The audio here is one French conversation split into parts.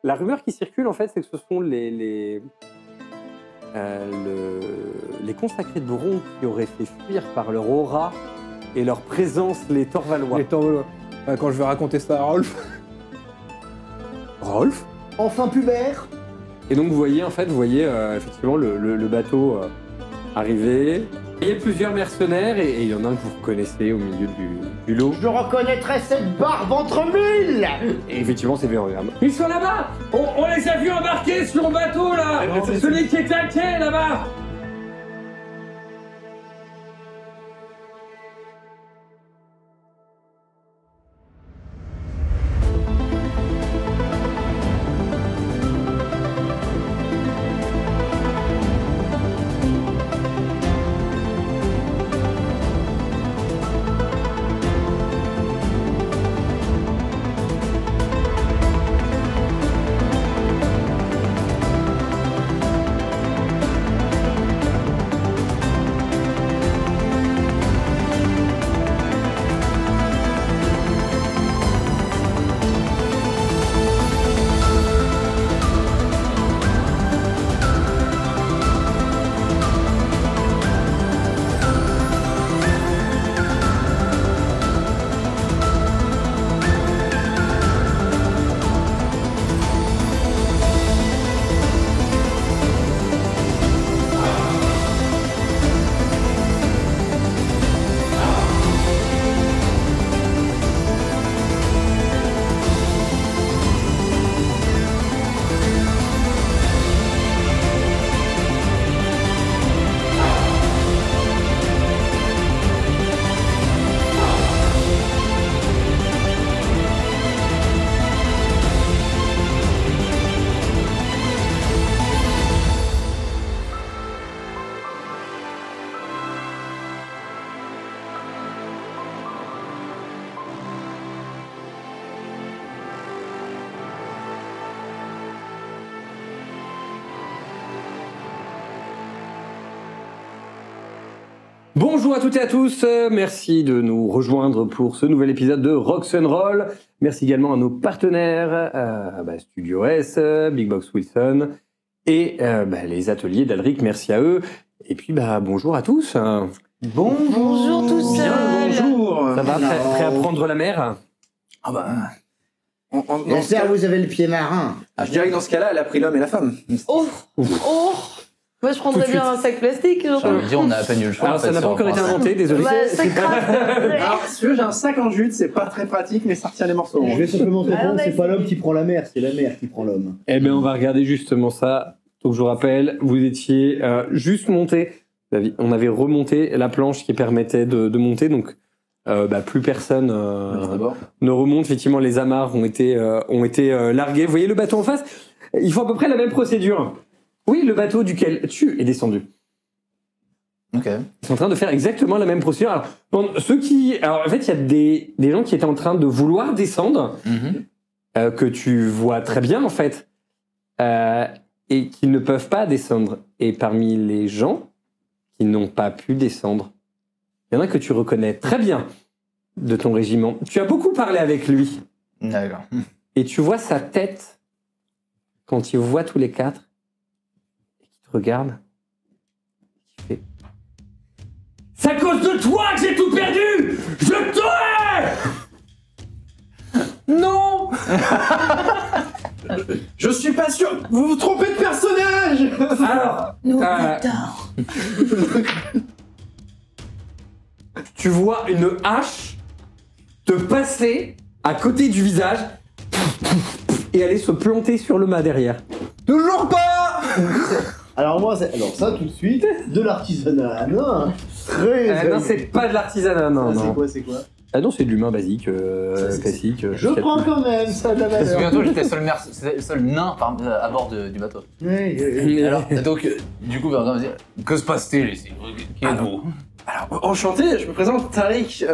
La rumeur qui circule, en fait, c'est que ce sont les consacrés de Bron qui auraient fait fuir par leur aura et leur présence les Torvalois. Les Torvalois. Quand je vais raconter ça à Rolf. Rolf? Enfin pubère. Et donc vous voyez effectivement le bateau arriver. Il y a plusieurs mercenaires et il y en a un que vous reconnaissez au milieu du lot. Je reconnaîtrais cette barbe entre mille. Et effectivement c'est Vérogram. Ils sont là-bas. On les a vus embarquer sur le bateau là. Celui qui est à quai là-bas. Bonjour à toutes et à tous, merci de nous rejoindre pour ce nouvel épisode de Rock'n'Roll. Merci également à nos partenaires, Studio S, Big Box Wilson et les ateliers d'Alric, merci à eux. Et puis bonjour à tous. Bonjour tous. Bien, bonjour. Ça va, prêt à prendre la mer? Ah bah... J'espère que vous avez le pied marin. Ah, je dirais que dans ce cas-là, elle a pris l'homme et la femme. Oh. Moi, je prendrais bien un sac plastique. J'ai envie de dire, on a à peine eu le choix. Alors, ça n'a pas encore été inventé, désolé. C'est grave. Alors, si tu veux, j'ai un sac en jute, c'est pas très pratique, mais ça retient les morceaux. Je vais simplement te répondre, on a c'est pas essayé. l'homme qui prend la mer, c'est la mer qui prend l'homme. Eh bien, on va regarder justement ça. Donc, je vous rappelle, vous étiez juste monté. On avait remonté la planche qui permettait de monter. Donc, plus personne ne remonte. Effectivement, les amarres ont été larguées. Vous voyez le bateau en face? Il faut à peu près la même procédure. Oui, le bateau duquel tu es descendu. Ok. Ils sont en train de faire exactement la même procédure. Alors, en fait, il y a des gens qui étaient en train de vouloir descendre, que tu vois très bien, en fait, et qui ne peuvent pas descendre. Et parmi les gens qui n'ont pas pu descendre, il y en a que tu reconnais très bien de ton régiment. Tu as beaucoup parlé avec lui. D'accord. Et tu vois sa tête, quand il voit tous les quatre, et qu'il te regarde, il fait... C'est à cause de toi que j'ai tout perdu. Je t'aurais. Non. Je suis pas sûr. Vous vous trompez de personnage. Alors, tu vois une hache te passer à côté du visage et aller se planter sur le mât derrière. Toujours pas. Alors ça tout de suite, de l'artisanat, non. Très Non, c'est pas de l'artisanat, non. C'est quoi Ah non, c'est de l'humain basique, classique. Je prends quand même, ça a de la valeur. Souviens-toi, j'étais le seul nain à bord du bateau. Oui. Alors, donc, du coup, Bertrand me dit, que se passe-t-il ici? Qui êtes-vous? Alors, enchanté, je me présente, Tariq.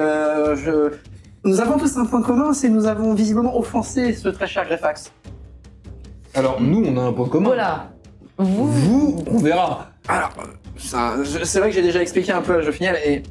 Nous avons tous un point commun, c'est que nous avons visiblement offensé ce très cher Greyfax. Alors, nous, on a un point commun. Voilà. Vous, Vous, on verra. Alors, c'est vrai que j'ai déjà expliqué un peu à la jeu final et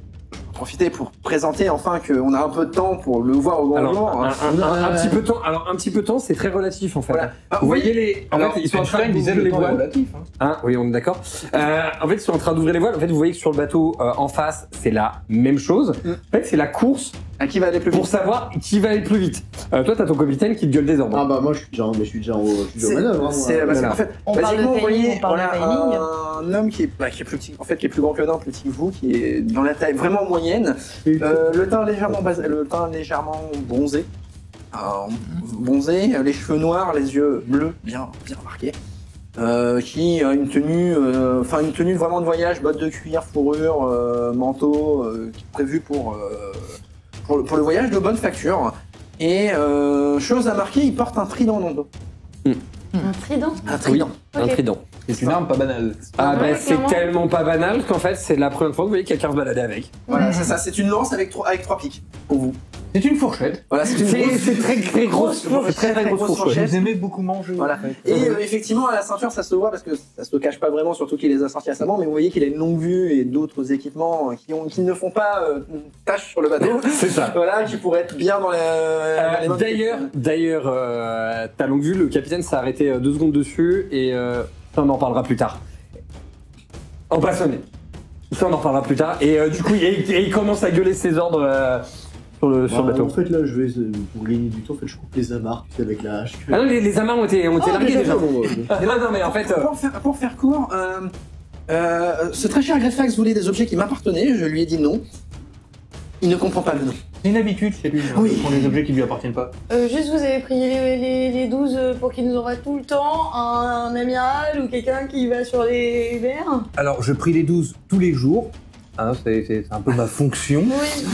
profiter pour présenter enfin qu'on a un peu de temps pour le voir au grand Alors, jour. un petit peu de temps. Alors, un petit peu de temps, c'est très relatif en fait. Voilà. Vous voyez les. En fait, ils sont en train d'ouvrir les voiles. relatif. Hein. Hein, oui, on est d'accord. En fait, ils sont en train d'ouvrir les voiles. En fait, vous voyez que sur le bateau en face, c'est la même chose. En fait, c'est la course À qui va aller plus vite pour savoir qui va aller le plus vite. Toi, t'as ton capitaine qui te gueule des ordres. Ah bah moi je suis déjà en manœuvre. Parce qu'en fait, On parle de basiquement, vous timing, voyez, on parle de timing. un homme qui est plus petit, en fait, qui est plus grand que d'un, plus petit que vous, qui est dans la taille vraiment moyenne, le teint légèrement bronzé, les cheveux noirs, les yeux bleus, bien marqués, qui a une tenue vraiment de voyage, bottes de cuir, fourrure, manteau, qui est prévu pour le voyage de bonne facture. Et chose à marquer, il porte un trident dans le dos. Un trident. Un trident. Oui, un Ok. trident. C'est une arme pas banale. Ah, Ouais, bah, c'est clairement. tellement pas banal qu'en fait, c'est la première fois que vous voyez quelqu'un se balader avec. Voilà, c'est ça, c'est une lance avec trois pics pour vous. C'est une fourchette. Voilà, c'est une grosse- C'est très grosse. Très grosse fourchette. Vous aimez beaucoup manger. Voilà. en fait. Et effectivement, à la ceinture, ça se voit parce que ça se cache pas vraiment, surtout qu'il les a sortis récemment, mais vous voyez qu'il a une longue vue et d'autres équipements qui ne font pas tâche sur le bateau. C'est ça. Voilà, qui pourraient être bien dans les mains du D'ailleurs, ta longue vue, le capitaine s'est arrêté 2 secondes dessus et ça, on en parlera plus tard. En passionné. Ça, on en parlera plus tard. Et du coup, il commence à gueuler ses ordres sur le bateau. En fait là je vais pour gagner du temps, en fait, je coupe les amarres tu sais, avec la hache. Ah non, les amarres ont été largués déjà. Bon, Non, mais en fait. Pour faire court, ce très cher Greffax voulait des objets qui m'appartenaient, je lui ai dit non. Il ne comprend pas le nom. C'est une habitude chez lui. Oui. Pour les objets qui lui appartiennent pas. Juste, vous avez pris les 12 pour qu'ils nous envoient tout le temps un amiral ou quelqu'un qui va sur les mers. Alors, je prie les 12 tous les jours. Hein, c'est un peu ma fonction. Oui.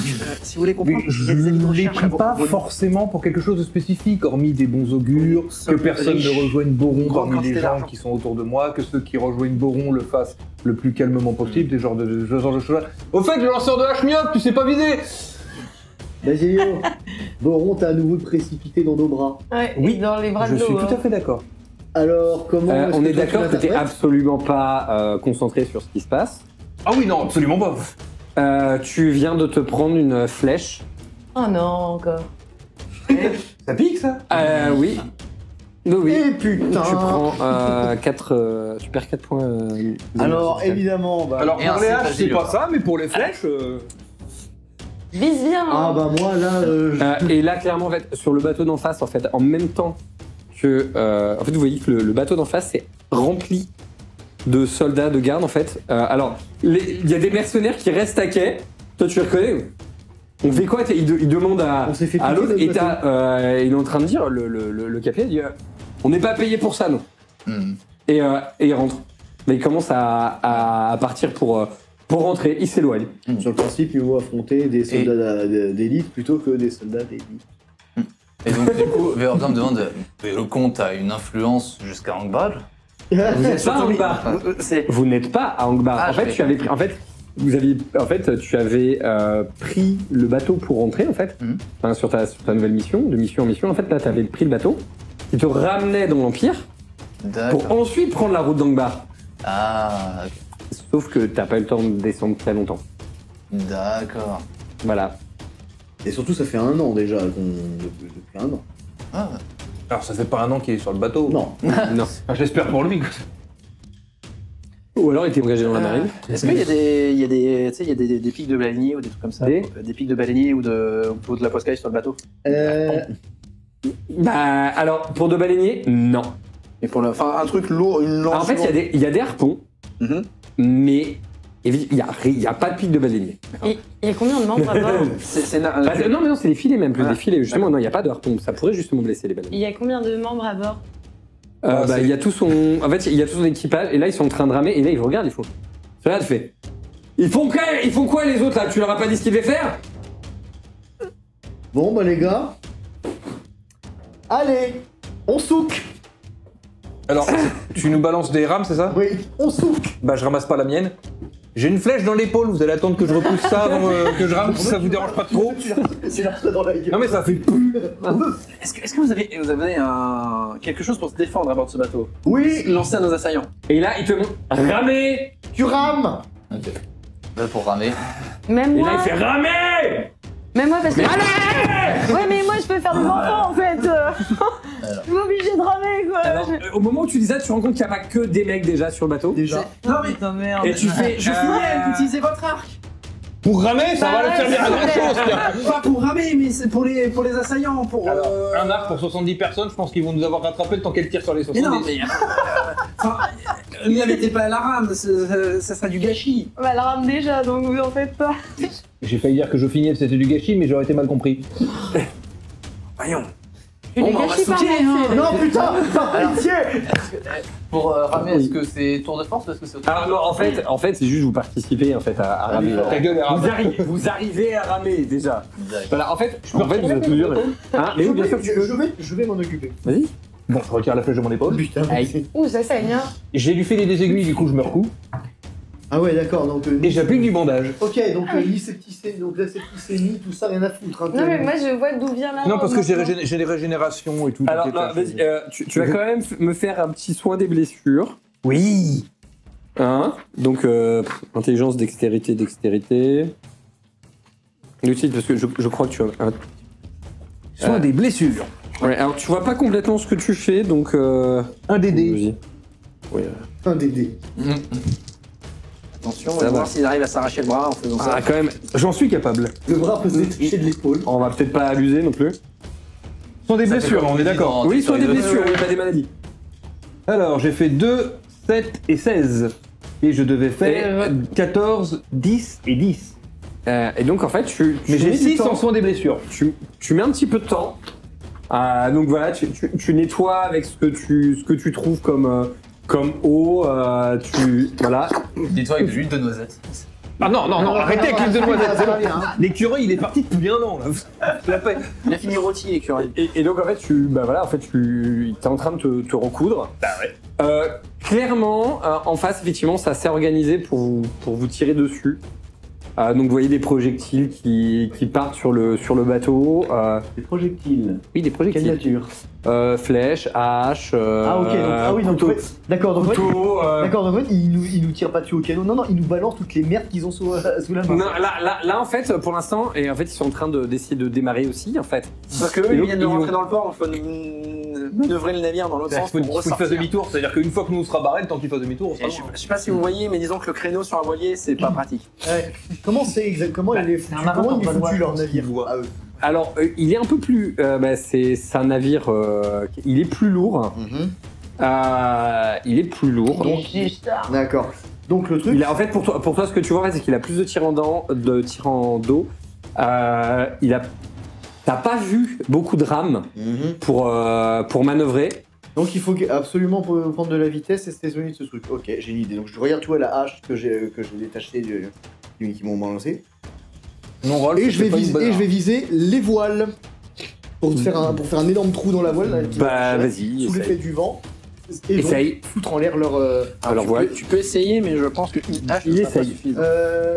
Si vous voulez Mais comprendre, je il y a des ne les recherches à prie pas vos- forcément pour quelque chose de spécifique, hormis des bons augures, que personne riche, ne rejoigne Boron grande parmi quantité les gens d'argent. qui sont autour de moi, que ceux qui rejoignent Boron le fassent le plus calmement possible, des genres de choses. Au fait, le lanceur de hache myope, tu sais pas viser. Basilio, Boron t'a à nouveau précipité dans nos bras. Ouais, Oui, dans les bras Je de l'eau. suis tout à hein. fait d'accord. Alors comment On est toi, d'accord que tu t'es l'interprètes absolument pas concentré sur ce qui se passe. Ah oui, non, absolument pas. Tu viens de te prendre une flèche. Oh non, encore. Ça pique, ça? Oui. Oui. Eh putain. Tu prends 4. Tu perds 4 points. Alors évidemment, bah. Alors, Et pour un les c'est haches, c'est facile. pas ça, mais pour les flèches... Vise bien. Ah hein. bah moi là, Et là, clairement, en fait, sur le bateau d'en face, en fait, en même temps que. En fait, vous voyez que le bateau d'en face est rempli de soldats, de gardes, en fait. Alors, il y a des mercenaires qui restent à quai. Toi, tu les reconnais? On fait quoi? Il demande on s'est fait à piquer l'autre notre et bateau. il est en train de dire, le capitaine dit on n'est pas payé pour ça, nous. Hmm. Et il rentre. Mais il commence à partir pour rentrer. Il s'éloigne. Sur le principe, il vaut affronter des soldats d'élite plutôt que des soldats d'élite. Et donc, du coup, Veordam demande mais le comte a une influence jusqu'à Angbad. Vous n'êtes pas à Angbar. C'est Vous n'êtes pas à Angbar. Ah, en fait, je tu avais pris. Tu avais pris le bateau pour rentrer, en fait, Mhm. enfin, sur ta nouvelle mission, de mission en mission. En fait, là, tu avais pris le bateau qui te ramenait dans l'Empire D'accord. pour ensuite prendre la route d'Angbar. Ah, ok. Sauf que t'as pas eu le temps de descendre très longtemps. D'accord. Voilà. Et surtout, ça fait 1 an déjà depuis 1 an. Ah. Alors, ça fait pas 1 an qu'il est sur le bateau. Non. Non. Enfin, j'espère pour lui. Ou alors, il était engagé dans la marine. Est-ce qu'il y a des pics de baleiniers ou des trucs comme ça? Des pics de baleiniers ou de la poiscaille sur le bateau? Bah, alors, pour de baleiniers, non. Et pour enfin un truc lourd, une lance. Alors, en fait, il y a des harpons, Mhm. mais il y a pas de pic de baleinier. Et il y a combien de membres à bord? Bah, non, mais non, c'est des filets même, plus Ah, des filets. Justement, non, il n'y a pas de harpon. Ça pourrait justement blesser les baleines. Il y a combien de membres à bord? Ah, Bah, c'est- il y a tout son. En fait, il y a tout son équipage, et là, ils sont en train de ramer, et là, ils vous regardent, ils font. Regarde, fait. Ils font quoi les autres là? Tu leur as pas dit ce qu'ils devaient faire? Bon bah les gars, allez, on souk. Alors, tu nous balances des rames, c'est ça? Oui, on souk. Bah, je ramasse pas la mienne. J'ai une flèche dans l'épaule, vous allez attendre que je repousse ça avant que je rame, si ça vous dérange pas trop. C'est là dans la gueule. Non mais ça fait... Est-ce que vous avez quelque chose pour se défendre à bord de ce bateau? Oui, Lancer à nos assaillants. Et là, ils te montrent. Ramer! tu rames. Ok. Pour ramer. Même Et moi. là, il fait ramer. Même moi, parce que. Ouais, mais moi, je peux faire des enfants en fait. Je suis obligée de ramer quoi. Alors, au moment où tu dis ça, tu rends compte qu'il n'y a pas que des mecs déjà sur le bateau. Déjà. Non mais Putain, merde. Et tu fais. je finis, utilisez votre arc. Pour ramer, ça va le servir à grand chose. Pas pour ramer, mais c'est pour les assaillants. Pour, Alors, un arc pour 70 personnes, je pense qu'ils vont nous avoir rattrapé le temps qu'elle tire sur les 70. Mais non, mais. Ne la mettez pas à la rame, ça sera du gâchis. Bah, elle rame déjà, donc vous en faites pas. J'ai failli dire que je finis, c'était du gâchis, mais j'aurais été mal compris. Voyons. Tu les Bon, bah, on va gâchis par sauter, hein. métier. Non putain, par pitié. Pour ramer, est-ce que c'est tour de force ou est-ce que c'est autre Alors, non, en fait, c'est juste vous participez en fait à ramer. Ta gueule est ramée. Vous arrivez à ramer déjà. Direct. Voilà, en fait, vous êtes plusieurs. Hein, mais oui, bien sûr, tu peux. Je vais m'en occuper. Vas-y. Bon, je retire la flèche de mon épaule. Putain. Aïe. Ouh, ça saigne, hein. J'ai dû filer des aiguilles, du coup je me recoupe. Ah ouais, d'accord. Donc. Et j'applique du bandage. Ok, donc donc la septicémie, tout ça, rien à foutre. Hein, Non, mais moi, je vois d'où vient la Non, rame, parce que maintenant. j'ai des régénérations et tout. Alors, t'inquiète, non, vas-y, tu vas quand même me faire un petit soin des blessures. Oui. Hein. Donc, intelligence, dextérité. Lucide, parce que je crois que tu as un. Soin des blessures. Ouais, alors tu vois pas complètement ce que tu fais, donc. Un DD. Vas-y. Oui. Un DD. Attention, on Ça va va. voir s'il arrive à s'arracher le bras en faisant ça. Ah, quand même, J'en suis capable. Le bras peut se détacher de l'épaule. on va peut-être pas abuser non plus. Soin des Ça fait blessures, comme on tu est dis d'accord. dans- Oui, soit des Territory blessures, deux. oui, pas des maladies. Alors, j'ai fait 2, 7 et 16. Et je devais faire 14, 10 et 10. Et donc en fait, Mais j'ai mets du 6 temps. en soin des blessures. Tu mets un petit peu de temps. Donc voilà, tu nettoies avec ce que tu trouves comme eau. Voilà. Dis-toi avec de l'huile de noisette. Ah non, arrêtez avec l'huile de noisette, c'est bon. Hein. L'écureuil, il est parti depuis un an, là. La paix. Il a fini rôti, l'écureuil. Et donc en fait, t'es en train de te recoudre. Bah ouais. Clairement, en face, effectivement, ça s'est organisé pour vous tirer dessus. Donc vous voyez des projectiles qui partent sur le bateau. Des projectiles. Oui, des projectiles. Quelle nature? Flèches, haches. Ah ok, donc, ah oui, donc couteau, en fait, d'accord, donc en fait, couteau, d'accord, donc en fait, ils nous tirent pas dessus au canon, non, ils nous balancent toutes les merdes qu'ils ont sous la main. Non, là, en fait, pour l'instant, et en fait, ils sont en train d'essayer de démarrer aussi, en fait. Parce que eux, Et ils donc, viennent de ils rentrer vont- dans le port, il faut manœuvrer le navire dans l'autre Il sens faut pour qu'il fasse ressortir. demi-tour, c'est-à-dire qu'une fois que nous on sera barré, le temps qu'il fasse demi-tour, on sera Et je loin. sais pas si vous voyez, mais disons que le créneau sur un voilier, c'est pas pratique. Ouais. Comment c'est exactement il est foutu, un marin comment il est en foutu Valois, leur navire voit. à eux? Alors, il est un peu plus. C'est un navire. Il est plus lourd. Il est plus lourd. D'accord. Donc le truc. Il a, en fait, pour toi, ce que tu vois, c'est qu'il a plus de tirants d'eau. T'as pas vu beaucoup de rames pour manœuvrer. Donc il faut absolument prendre de la vitesse et se désolé de ce truc. Ok, j'ai une idée. Donc je regarde tout à la hache que j'ai détachée qui m'ont balancé. Non, Rolf, Et je c'est vais pas une bonne viser les voiles pour faire un énorme trou dans la voile. Là, qui Bah, va vas-y, sous essaye. l'effet du vent. Et donc, Essaye. foutre en l'air leur. Alors voilà. Tu peux essayer, mais je pense qu'une hache Il ne sera pas essaye. suffisante.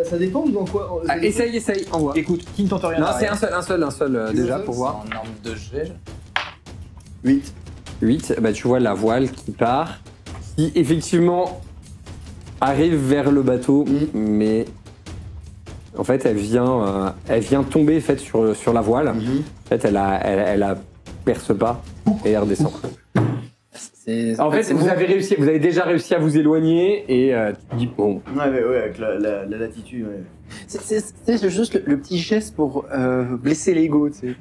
Ça dépend dans quoi. ça dépend- Essaye, envoie. Écoute, qui ne tente rien. Non, c'est derrière. un seul déjà pour voir. En arme de jet. 8. 8, bah tu vois la voile qui part, qui effectivement arrive vers le bateau, mais en fait elle vient tomber en fait, sur la voile. En fait elle la perce pas et elle redescend. En fait vous avez déjà réussi à vous éloigner et tu dis bon. Ouais, avec la latitude. Ouais. C'est juste le petit geste pour blesser l'ego, tu sais.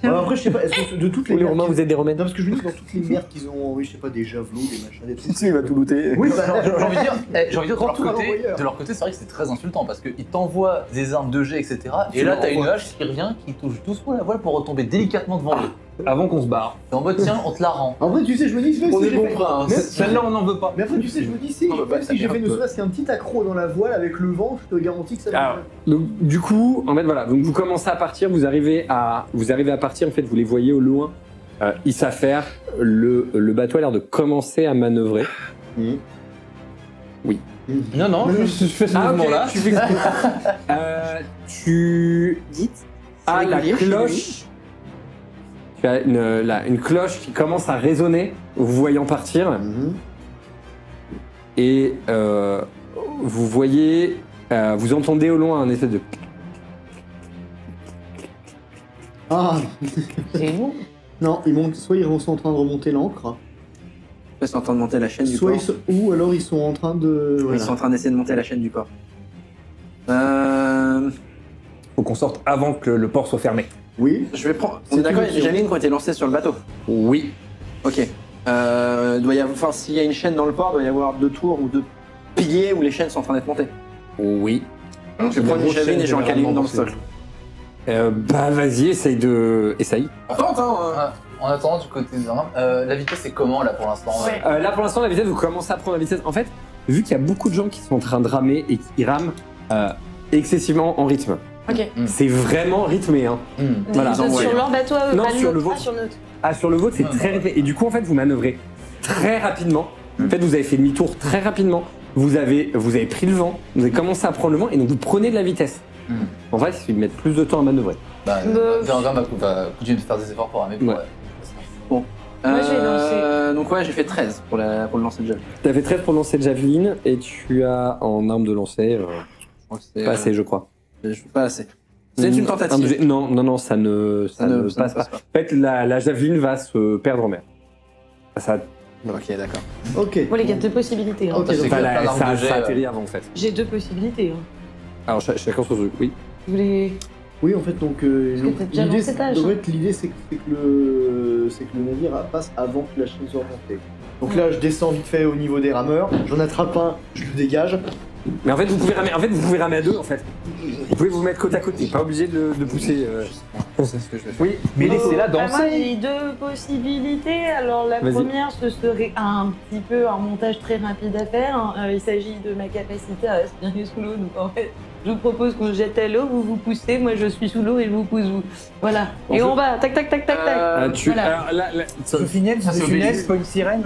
Alors après, je sais pas, est-ce que de toutes les Les merdes Romains, qu'ils- vous êtes des Romains. Non, parce que je me dis dans toutes les merdes qu'ils ont, oui, je sais pas, des javelots, des machins, des trucs. Il va tout looter. Oui, bah, J'ai envie de dire, Grand tour à l'envoyeur. de leur côté, c'est vrai que c'est très insultant parce qu'ils t'envoient des armes de jet, etc. Et là, t'as une hache qui revient, qui touche doucement la voile pour retomber délicatement devant eux. Avant qu'on se barre. T'es en mode, tiens, on te la rend. En vrai, tu sais, je me dis, même On si est j'ai bon fait- prince. même- Celle-là, on n'en veut pas. Mais après, tu sais, je me dis, si, Non, bah, même ça si j'ai fait fait un ne peu. serait-ce qu'un petit accro dans la voile avec le vent, je te garantis que ça Alors, va. donc du coup, en fait voilà, donc vous commencez à partir, vous arrivez à partir, en fait vous les voyez au loin, ils s'affairent, le bateau a l'air de commencer à manœuvrer. Non, non, je fais ce mouvement-là. Tu fais tu Dites. as la régulier chez cloche. Tu as une cloche qui commence à résonner, vous voyant partir, et vous voyez Vous entendez au loin un espèce de... Ah C'est nous. non, ils montent, soit ils sont en train de remonter l'ancre, Ils sont en train de monter la chaîne du soit port. ou alors ils sont en train de. Ils Voilà. sont en train d'essayer de monter la chaîne du port. Faut qu'on sorte avant que le port soit fermé. Oui. Je vais prendre. C'est On est d'accord, il y a une des option. javelines qui ont été lancées sur le bateau. Oui. Ok. Doit y avoir, enfin, s'il y a une chaîne dans le port, doit y avoir 2 tours ou 2 piliers où les chaînes sont en train d'être montées. Oui. Je vais prendre une javeline et je vais en caler une dans le socle. Bah vas-y, essaye de... Essaye. Attends. En attendant, du côté de la vitesse, c'est comment là pour l'instant Ouais. Là pour l'instant la vitesse, vous commencez à prendre la vitesse. En fait, vu qu'il y a beaucoup de gens qui sont en train de ramer et qui rament excessivement en rythme. Ok. C'est vraiment rythmé. Hein. Voilà. Sur leur bateau à eux, Non, pas le sur le nôtre. vôtre. Ah, sur le nôtre. Ah, sur le vôtre, c'est très rythmé. Et du coup, en fait, vous manœuvrez très rapidement. En fait, vous avez fait demi-tour très rapidement. Vous avez pris le vent. Vous avez commencé à prendre le vent et donc vous prenez de la vitesse. En fait, il suffit de mettre plus de temps à manœuvrer. Bah, Verga va continuer de faire des efforts pour ramer. Ouais. Moi, je vais lancer. Donc ouais, j'ai fait 13 pour le lancer de javelin. Tu as fait 13 pour lancer le javelin et tu as en arme de lancer Je crois que c'est pas assez, je crois. pas assez. C'est une tentative. Non, ça ne passe pas. En fait, la javeline va se perdre en mer. Ça, Ok, d'accord. Ok. Bon, les gars, 2 possibilités. Hein. Ok, C'est donc, qu'il y a plein d'armes de jet, ça atterrit avant, en fait. J'ai 2 possibilités. Hein. Alors, chacun son truc, oui. Vous voulez. Oui, en fait, donc que t'as déjà l'idée, lancé ta hache, en fait, l'idée, c'est que le navire passe avant que la chaîne soit remontée. Donc là, je descends vite fait au niveau des rameurs, j'en attrape un, je le dégage. Mais en fait, vous pouvez ramer à deux, en fait. Vous pouvez vous mettre côte à côté, pas obligé de pousser. C'est ce que je vais faire. Oui, Mais laissez-la Moi, danser. j'ai 2 possibilités. Alors, la Vas-y. première, ce serait un petit peu un montage très rapide à faire. Il s'agit de ma capacité à respirer sous l'eau. Donc, en fait, je vous propose qu'on se jette à l'eau, vous vous poussez, moi je suis sous l'eau et je vous pousse vous. Voilà. Et on va, tac, tac, tac, tac, tac. Voilà. Alors, là, Sofinel, c'est Sofinel, c'est pas une sirène.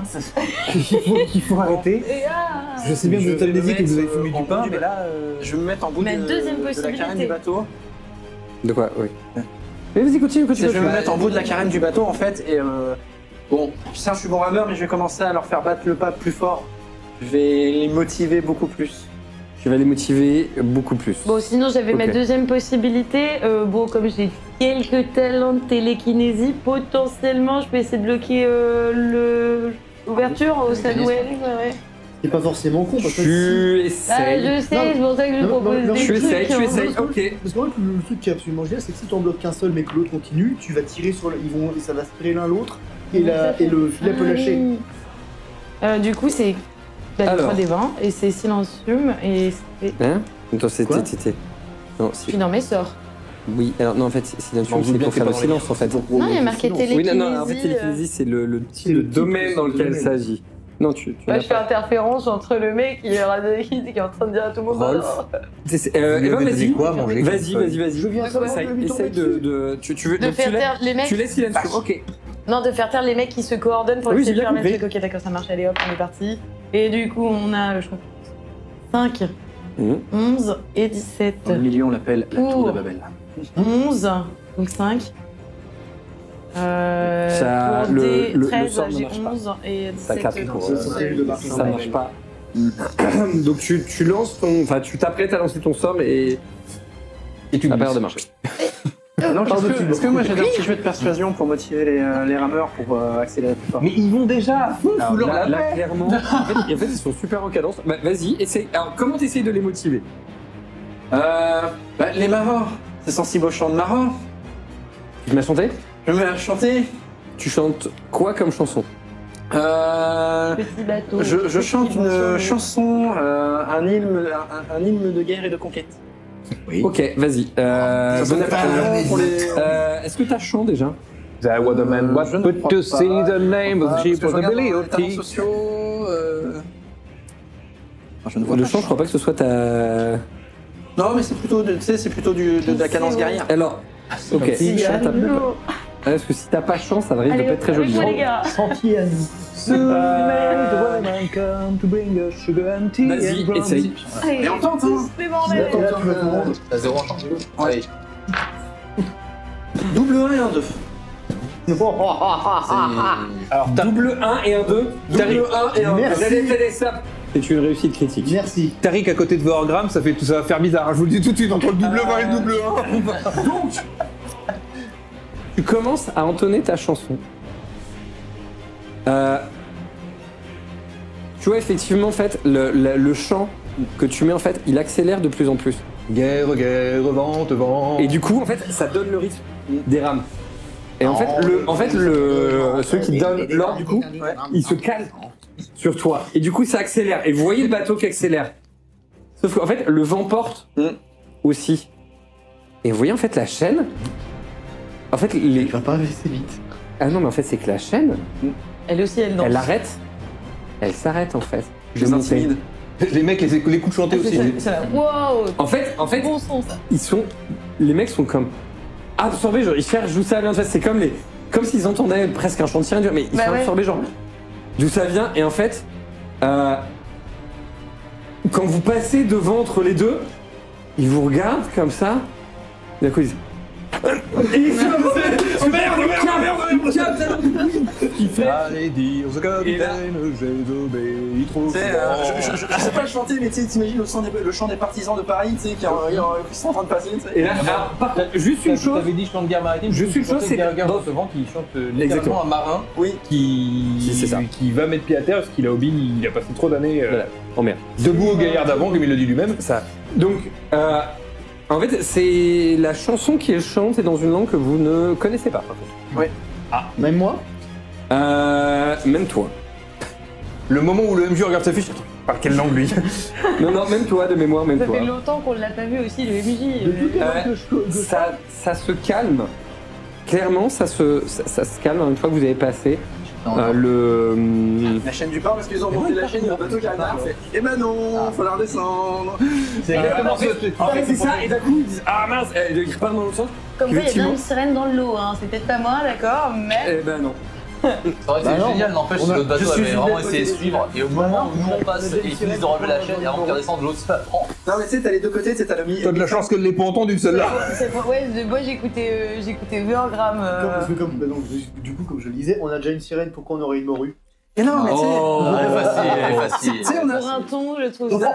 Il faut arrêter. Et ah, Je sais bien que vous êtes amnésique et que vous avez fumé en du pain, bout mais là. Je vais me mettre en bout Ma deuxième de la possibilité. carène du bateau. de quoi, oui. Mais vas-y, continue. Je vais me mettre en bout de la carène du bateau en fait et bon, certes je suis bon rameur mais je vais commencer à leur faire battre le pas plus fort. Je vais les motiver beaucoup plus. Tu vas les motiver beaucoup plus. Bon, sinon j'avais ma Ok. deuxième possibilité. Bon, comme j'ai quelques talents de télékinésie, potentiellement je peux essayer de bloquer l'ouverture au Sadwell. Ouais. C'est pas forcément con, parce que Tu Ah, essayes. je sais, c'est pour ça que je Non, propose non, des Tu trucs. essayes, hein. ok. Parce qu'en fait, le truc qui est absolument génial, c'est que si tu en bloques qu'un seul mais que l'autre continue, tu vas tirer sur ça va se tirer l'un l'autre et, et le filet peut Ah, lâcher. oui. Du coup, c'est la Alors. 3 des 20 et c'est silencium et c'est. Hein Attends, Quoi c'était. Non, Je suis dans mes sorts. Oui, alors non, en fait, silencieux, Bon, vous c'est bien pour que faire le c'est pas silence, en fait. Non, il y a marqué Silence. Oui, télékinésie. non, en fait, télékinésie, c'est le C'est le domaine type, dans le lequel il domaine. s'agit. Non, tu Moi, l'as je fais pas. interférence entre le mec qui est en train de dire à tout le monde. Rolf. oh, Eh ben, vas-y. quoi manger Vas-y. Je viens savoir Essaye, de lui tomber essaye de. Tu veux. de donc, faire taire les mecs. tu laisses silencieux. Ok. Non, de faire taire les mecs qui se coordonnent pour Oui, essayer de j'ai bien faire mettre compris. le ok, d'accord, ça marche, allez hop, on est parti. Et du coup, on a, je crois, 5, Mhm. 11 et 17. Dans le milieu on l'appelle la tour de Babel. 11, donc 5. Ça, Pour le- des le 13, sort ne j'ai marche pas. 11 et 17. Ça capte pour Ça, ça, c'est de marcher. Ça marche pas. Donc tu lances ton. Enfin, tu t'apprêtes à lancer ton sort et tu n'as pas l'air de marcher. Non, est-ce que moi j'ai un petit jeu de persuasion pour motiver les rameurs pour accélérer plus fort? Mais ils vont déjà à fond sous leur Là, lapin. clairement, en fait, ils sont super en cadence. Bah, vas-y, essaye. Alors, comment t'essayes de les motiver? Les marins, c'est sensible au chant de marins. Tu te mets à chanter? Je me mets à chanter. Tu chantes quoi comme chanson? Petit bateau. Je chante petit une bateau. chanson, un hymne de guerre et de conquête. Ok, vas-y. Bon appétit pour les... Est-ce que t'as chant déjà? That was the man what je ne put crois to pas. see the name of the Parce sheep que of je the regarde belly dans of les talents tea. sociaux. Je ne vois Le pas. chant, je crois pas que ce soit ta. Non, mais c'est plutôt, tu sais, c'est plutôt de la cadence guerrière. Alors, ok. Si, Chante un peu. allô. Parce que si t'as pas chant, ça risque de Allez, pas être très joli. avec moi, les gars. Sentier à nous. Soon may the woman come to bring us sugar and tea Vas-y, and rum. essaye. Allez, Et on tente, hein. c'est bordel. Et là, tu vas tout le monde. T'as 0 en chance, du coup Allez. Double 1 et un 2. Alors, double 1 et un 2. Double 1 et un 2. Merci. Allez, stop. C'est une réussite critique. Merci. Tariq à côté de Vorgram, ça va faire bizarre. Je vous le dis tout de suite, entre le double 20 et le double 1. Donc, tu commences à entonner ta chanson. Tu vois, effectivement, en fait, le chant que tu mets, en fait, il accélère de plus en plus. Guerre, guerre, vente, vent. Et du coup, en fait, ça donne le rythme des rames. Et en fait, ceux qui donnent l'ordre, du coup, ils se calent sur toi. Et du coup, ça accélère. Et vous voyez le bateau qui accélère. Sauf qu'en fait, le vent porte aussi. Et vous voyez, en fait, la chaîne... En fait, Il va pas assez vite. Ah non, mais en fait, c'est que la chaîne, Elle aussi, elle danse. elle arrête. Elle s'arrête, en fait. Je les intimide. Les mecs, les coups de chanter aussi. C'est là. Waouh. En fait, Bon son, ça. les mecs sont comme absorbés, genre ils cherchent d'où ça vient. C'est comme s'ils entendaient presque un chantier indien, mais ils sont absorbés, genre d'où ça vient. Et en fait, quand vous passez devant entre les deux, ils vous regardent comme ça. D'un coup, ils disent. Et ils sont merde. Il fait. Allez dire au capitaine, j'ai obéi trop. Tu sais, je sais pas le chanter, mais tu sais, t'imagines le chant des partisans de Paris, tu sais, qui sont en train de passer, tu sais. Et là, alors, par contre, juste une chose. T'avais dit chant de guerre maritime. Juste une chose, c'est guerre de vent qui chante Exactement. littéralement un marin. Oui. Qui va mettre pied à terre parce qu'il a obéi, il a passé trop d'années Voilà. En mer. debout au gaillard d'avant, comme il le dit lui-même. Ça. Donc, en fait, c'est la chanson qu'il chante est dans une langue que vous ne connaissez pas, par contre. Même moi Même toi. Le moment où le MJ regarde sa fiche, par quelle langue lui? Non, même toi, de mémoire, même Ça toi. fait longtemps qu'on l'a pas vu aussi, le MJ. Ça se calme. Clairement, ça se calme une fois que vous avez passé La chaîne du port, parce qu'ils ont monté la chaîne, il y a un bateau qui arrive là, fait eh ben non, faut la redescendre. C'est exactement en fait, c'est ça, et d'un coup, ils disent ah mince, ils repartent dans l'autre sens. Comme quoi, il y a bien Effectivement. une sirène dans l'eau, hein. C'est peut-être pas moi, d'accord, mais. Eh ben non. C'est vrai que Bah c'est non, génial, n'empêche, on a- l'autre bateau je suis avait vraiment une essayé de belle suivre, et au moment où nous on passe et ils finissent de relever la chaîne, et avant qu'ils redescendent, l'autre se la prend. Non, mais tu sais, t'as les deux côtés, tu sais, t'as le mi. T'as de la chance qu'elle l'ait pas entendu celle-là. Moi j'écoutais Vergram. Parce que du coup, comme je le disais, on a déjà une sirène, pourquoi on aurait une morue? Et non, mais tu sais. Elle est facile. Tu sais, on a. Pour un ton, je trouve ça.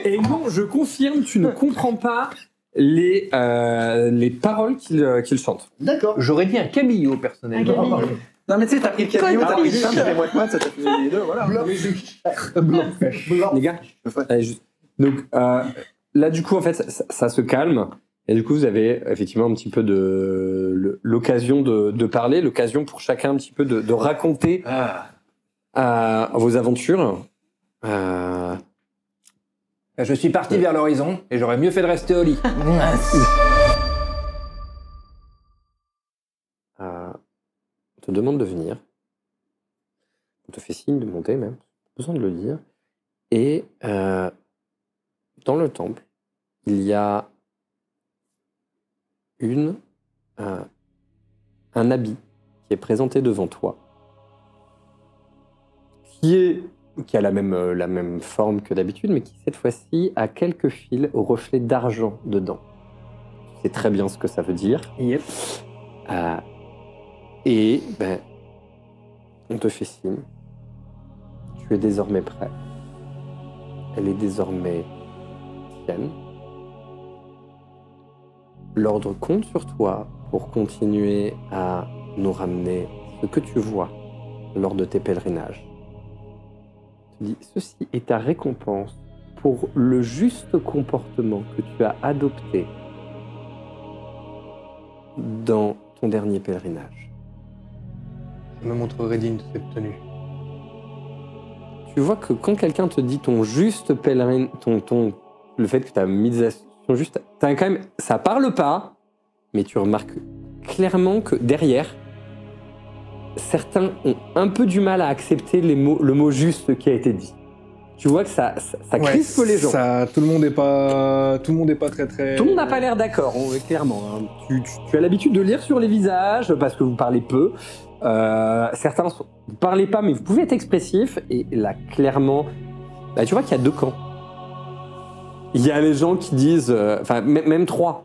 Et non, je confirme, tu ne comprends pas les paroles qu'il chante. D'accord. J'aurais dit un cabillaud personnellement. Un cabillaud. Non, mais tu sais, t'as pris le cabillaud, Quoi, t'as pris le Twitch pain, t'as fait moins que moi, ça t'a fait les deux, voilà. Les gars, donc là du coup en fait ça se calme et du coup vous avez effectivement un petit peu de l'occasion de parler, l'occasion pour chacun un petit peu de raconter vos aventures. Je suis parti vers l'horizon et j'aurais mieux fait de rester au lit. On te demande de venir. On te fait signe de monter même. Pas besoin de le dire. Et dans le temple, il y a un habit qui est présenté devant toi, qui a la même forme que d'habitude, mais qui cette fois-ci a quelques fils au reflet d'argent dedans. Tu sais très bien ce que ça veut dire. Yep. Et on te fait signe. Tu es désormais prêt. Elle est désormais tienne. L'ordre compte sur toi pour continuer à nous ramener ce que tu vois lors de tes pèlerinages. Je te dis, ceci est ta récompense pour le juste comportement que tu as adopté dans ton dernier pèlerinage. Je me montrerai digne de cette tenue. Tu vois que quand quelqu'un te dit ton juste pèlerin, le fait que tu as mis ton juste, t'as quand même, ça parle pas, mais tu remarques clairement que derrière, certains ont un peu du mal à accepter le mot juste qui a été dit. Tu vois que ça crispe les gens. Tout le monde n'est pas très. Tout le monde n'a pas l'air d'accord, clairement. Hein. Tu as l'habitude de lire sur les visages parce que vous parlez peu. Certains ne parlez pas, mais vous pouvez être expressif. Et là, clairement, tu vois qu'il y a deux camps. Il y a les gens qui disent, même trois.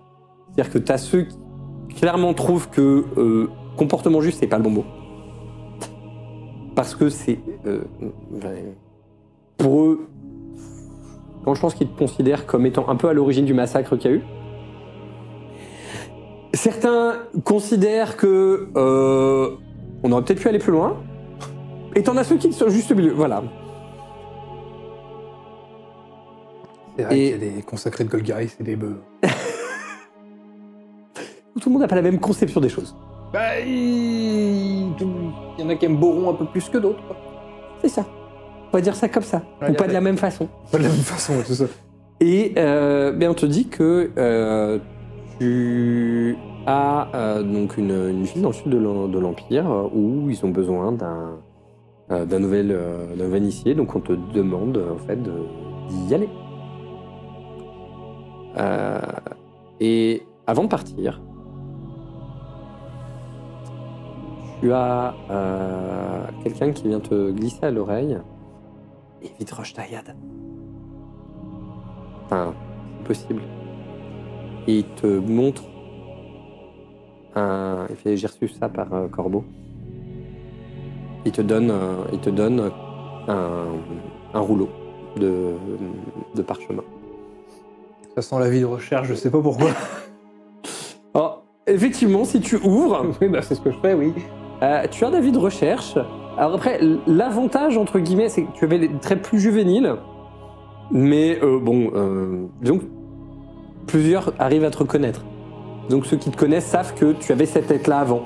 C'est-à-dire que tu as ceux qui clairement trouvent que comportement juste, c'est pas le bon mot. Parce que c'est. Quand je pense qu'ils te considèrent comme étant un peu à l'origine du massacre qu'il y a eu. Certains considèrent que on aurait peut-être pu aller plus loin. Et t'en as ceux qui sont juste au milieu. Voilà. C'est vrai Et- qu'il y a des consacrés de Golgari, c'est des bœufs. Tout le monde n'a pas la même conception des choses. Bah, il y en a qui aiment Boron un peu plus que d'autres, quoi. C'est ça. On va dire ça comme ça. Ouais, Ou pas y a- de la même façon. Pas de la même façon, c'est ça. Et on te dit que tu as donc une ville dans le sud de l'Empire où ils ont besoin d'un nouvel initié. Donc on te demande en fait d'y aller. Et avant de partir, tu as quelqu'un qui vient te glisser à l'oreille. Évite Roche-Taillade. Enfin, c'est possible. Et il te montre un. Il fait, j'ai reçu ça par Corbeau. Il te donne un rouleau de parchemin. Ça sent la vie de recherche, je sais pas pourquoi. Oh, effectivement, si tu ouvres, Oui, bah c'est ce que je fais, oui. tu as un avis de recherche. Alors après, l'avantage, entre guillemets, c'est que tu avais des traits plus juvéniles. Mais disons que plusieurs arrivent à te reconnaître. Donc ceux qui te connaissent savent que tu avais cette tête-là avant.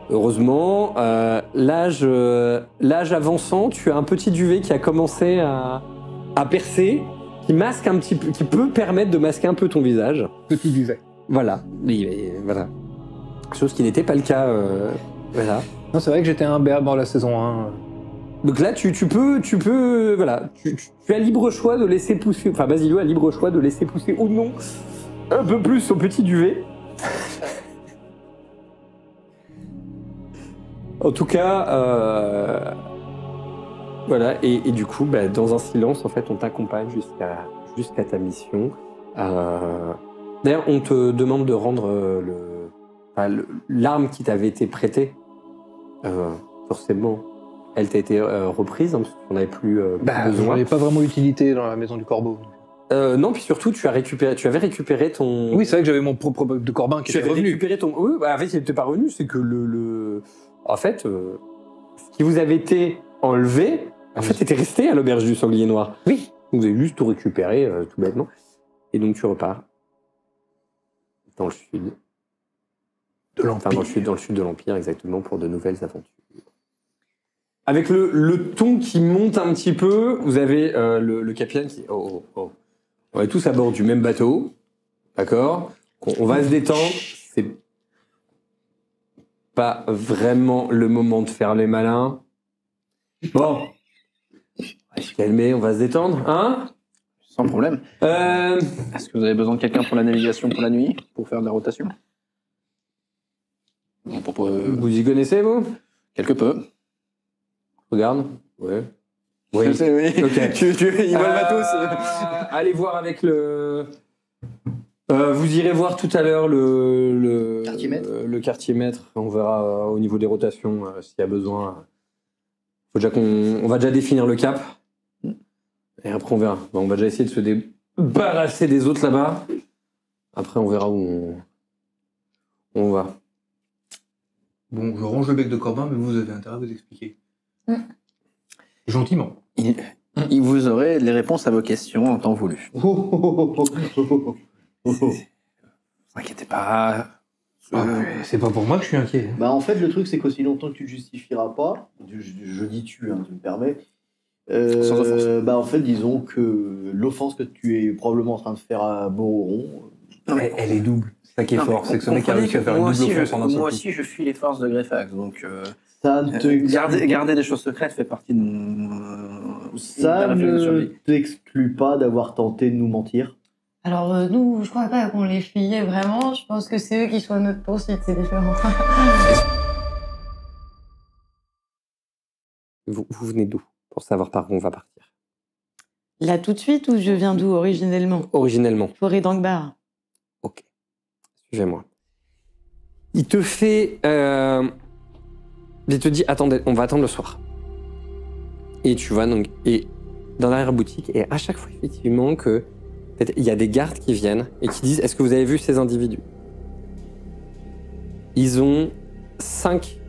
Heureusement, l'âge avançant, tu as un petit duvet qui a commencé à percer, qui masque un petit peu, qui peut permettre de masquer un peu ton visage. Petit duvet. Voilà, voilà. Chose qui n'était pas le cas. Voilà. Non, c'est vrai que j'étais un berbe dans la saison 1. Donc là, tu peux, voilà, tu as libre choix de laisser pousser, enfin Basilio a libre choix de laisser pousser ou non un peu plus son petit duvet. En tout cas, voilà, et du coup, bah, dans un silence, en fait, on t'accompagne jusqu'à ta mission. D'ailleurs, on te demande de rendre l'arme qui t'avait été prêtée. Forcément, elle t'a été reprise, hein, parce qu'on n'avait plus Bah, j'en besoin. avais pas vraiment utilité dans la maison du corbeau. Non, puis surtout, tu avais récupéré ton. Oui, c'est vrai que j'avais mon propre de Corbin qui tu était avais revenu. récupéré ton. Oui, bah, en fait, il n'était pas revenu, c'est que en fait, ce qui vous avait été enlevé, en fait, était resté à l'auberge du Sanglier Noir. Oui. Vous avez juste tout récupéré, tout bêtement. Et donc, tu repars dans le sud. De Enfin, l'Empire. dans le sud de l'Empire, exactement, pour de nouvelles aventures. Avec le ton qui monte un petit peu, vous avez le capitaine qui... Oh. On est tous à bord du même bateau, d'accord ? On va se détendre, c'est pas vraiment le moment de faire les malins. Bon, on va se calmer, on va se détendre, hein ? Sans problème. Est-ce que vous avez besoin de quelqu'un pour la navigation pour la nuit, pour faire de la rotation? Vous y connaissez, vous ? Quelque peu. Regarde. Ouais. Oui. Je sais, oui. Ok. Ils veulent pas tous. Allez voir avec le. Vous irez voir tout à l'heure le quartier maître. On verra au niveau des rotations s'il y a besoin. Faut déjà on va déjà définir le cap. Et après on verra. Bon, on va déjà essayer de se débarrasser des autres là-bas. Après on verra où on va. Bon, je range le bec de Corbin, mais vous avez intérêt à vous expliquer. Gentiment. Il vous aurez les réponses à vos questions en temps voulu. Ne vous inquiétez pas. C'est pas pour moi que je suis inquiet. Bah en fait le truc c'est qu'aussi longtemps que tu le justifieras pas, je dis tu, hein, tu me permets, Sans offense. bah en fait disons que l'offense que tu es probablement en train de faire à Boron, Elle est double. C'est ça qui est Non, fort, mais c'est que ce mec a réussi à faire une moi double aussi, offense en un seul moi coup. aussi, je fuis les forces de Greyfax, donc ça ne te garder des choses secrètes fait partie de mon ça réflexe de ne survie. t'exclut pas d'avoir tenté de nous mentir. Alors nous, je crois pas qu'on les fuyait vraiment. Je pense que c'est eux qui sont à notre poursuite, c'est différent. Vous venez d'où pour savoir par où on va partir? Là tout de suite ou je viens d'où originellement? Originellement. Forêt d'Angbar. Ok. Suivez-moi. Il te fait... il te dit, attendez, on va attendre le soir. Et tu vas donc... Et dans l'arrière-boutique et à chaque fois, effectivement, que il y a des gardes qui viennent et qui disent « Est-ce que vous avez vu ces individus ?» Ils ont 5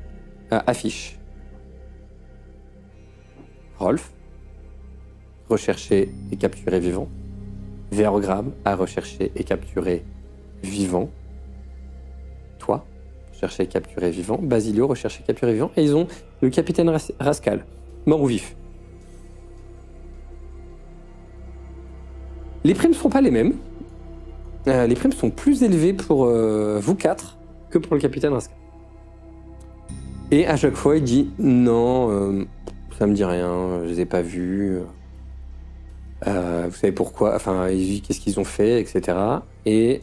affiches. Rolf, recherché et capturé vivant. Vérogramme, à rechercher et capturé vivant. Toi, recherché et capturé vivant. Basilio, recherché et capturé vivant. Et ils ont le capitaine Rascal, mort ou vif. Les primes ne sont pas les mêmes. Les primes sont plus élevées pour vous 4 que pour le capitaine Rascal. Et à chaque fois, il dit « Non, ça me dit rien, je les ai pas vus. Vous savez pourquoi ? Enfin, il dit qu'est-ce qu'ils ont fait, etc. » Et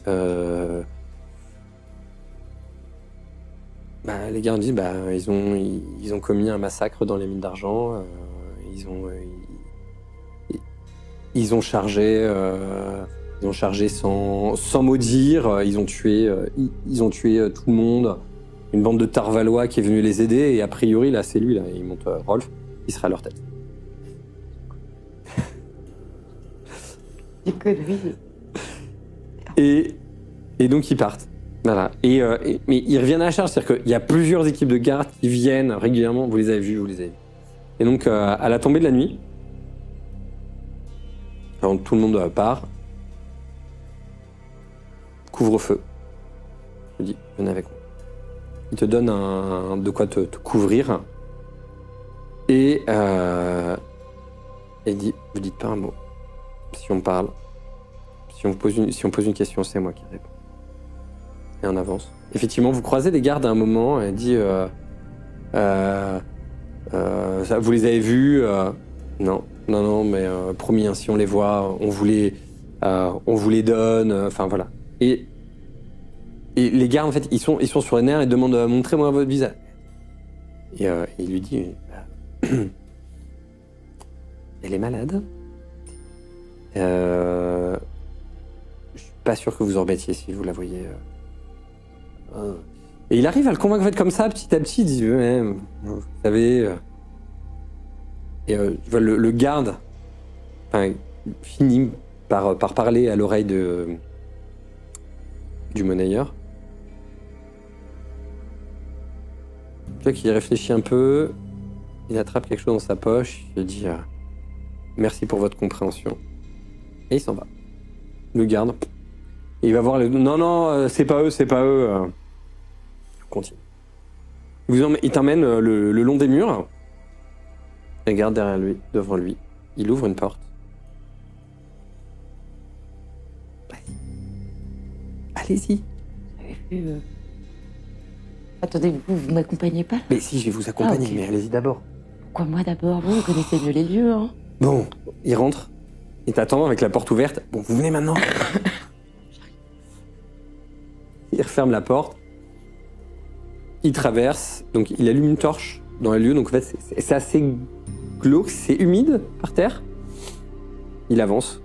les gars disent ils ont commis un massacre dans les mines d'argent. Ils ont chargé sans maudire. Ils ont tué tout le monde. Une bande de Tarvalois qui est venue les aider. Et a priori, là, c'est lui. Là, il monte Rolf. Il sera à leur tête. Des conneries. Et donc, ils partent. Voilà. Mais ils reviennent à la charge. C'est-à-dire qu'il y a plusieurs équipes de garde qui viennent régulièrement. Vous les avez vus, Et donc, à la tombée de la nuit, quand tout le monde part, couvre-feu. Je dis, venez avec moi. Il te donne de quoi te couvrir. Et il dit, vous dites pas un mot. Si on parle, si on pose une question, c'est moi qui réponds. Et on avance. Effectivement, vous croisez des gardes à un moment, et elle dit, vous les avez vus Non, mais promis, hein, si on les voit, on vous les donne. Enfin voilà. Et les gardes, en fait, ils sont sur les nerfs et demandent montrez-moi votre visage. Et il lui dit elle est malade. Je suis pas sûr que vous en remettiez si vous la voyez. Et il arrive à le convaincre en fait, comme ça, petit à petit. Il dit vous savez. Et tu vois, le garde finit par parler à l'oreille du monnayeur. Tu vois qu'il réfléchit un peu, il attrape quelque chose dans sa poche, il dit merci pour votre compréhension. Et il s'en va. Le garde. Et il va voir non, c'est pas eux. Continue. Il t'emmène le long des murs. Il regarde derrière lui, devant lui. Il ouvre une porte. Allez-y. Attendez, vous m'accompagnez pas là ? Mais si, je vais vous accompagner, ok. mais allez-y d'abord. Pourquoi moi d'abord ? Vous connaissez mieux les lieux, hein ? Bon, il rentre. Il t'attend avec la porte ouverte. Bon, vous venez maintenant. Il referme la porte. Il traverse. Donc, il allume une torche dans le lieu. Donc, en fait, c'est assez glauque. C'est humide par terre. Il avance.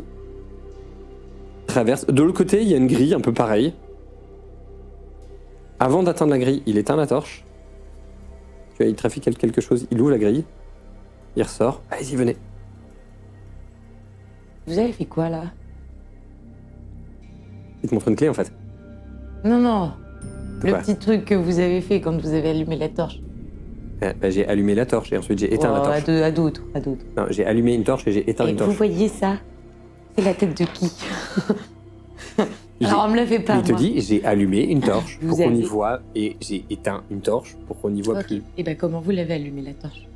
Traverse. De l'autre côté, il y a une grille un peu pareille. Avant d'atteindre la grille, il éteint la torche. Tu vois, il trafique quelque chose. Il ouvre la grille. Il ressort. Allez-y, venez. Vous avez fait quoi là ? Il te montre une clé en fait. Non. Quoi ? Le petit truc que vous avez fait quand vous avez allumé la torche. J'ai allumé la torche et ensuite j'ai éteint la torche. À d'autres. Non, j'ai allumé une torche et j'ai éteint une torche. Vous voyez ça ? C'est la tête de qui ? Alors on me la fait pas. Il te moi. dit j'ai allumé une torche Vous pour qu'on y avez- voit et j'ai éteint une torche pour qu'on n'y voit Ok. plus. Et ben comment vous l'avez allumé la torche ?